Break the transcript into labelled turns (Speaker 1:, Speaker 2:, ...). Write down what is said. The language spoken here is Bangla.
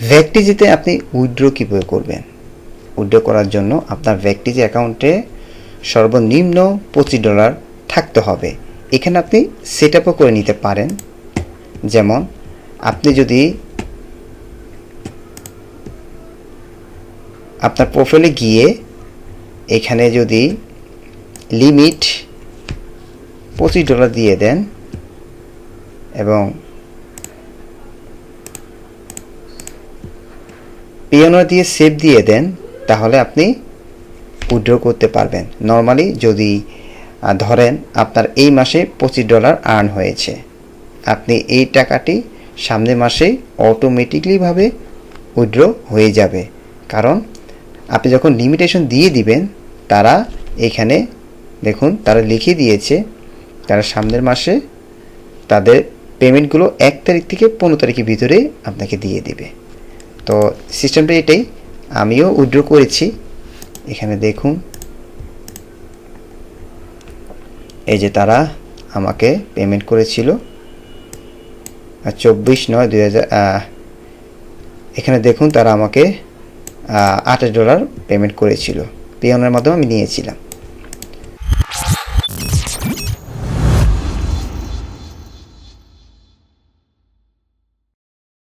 Speaker 1: ভ্যাকটিজিতে আপনি উইথড্র কীভাবে করবেন? উইথড্র করার জন্য আপনার ভ্যাকটিজি অ্যাকাউন্টে সর্বনিম্ন $25 থাকতে হবে। এখানে আপনি সেট আপও করে নিতে পারেন। যেমন আপনি যদি আপনার প্রোফাইলে গিয়ে এখানে যদি লিমিট $25 দিয়ে দেন এবং পিওনার দিয়ে সেভ দিয়ে দেন, তাহলে আপনি উইথড্র করতে পারবেন। নর্মালি যদি ধরেন আপনার এই মাসে $25 আর্ন হয়েছে, আপনি এই টাকাটি সামনের মাসে অটোমেটিকলিভাবে উইথড্র হয়ে যাবে। কারণ আপনি যখন লিমিটেশন দিয়ে দিবেন, তারা এখানে দেখুন তারা লিখে দিয়েছে তারা সামনের মাসে তাদের পেমেন্টগুলো 1 তারিখ থেকে 15 তারিখের ভিতরে আপনাকে দিয়ে দিবে। তো সিস্টেমটা এটাই, আমিও উইথড্র করেছি। এখানে দেখুন এই যে তারা আমাকে পেমেন্ট করেছিল 24/9/2000। এখানে দেখুন তারা আমাকে $28 পেমেন্ট করেছিল, পেওনার মাধ্যমে আমি নিয়েছিলাম।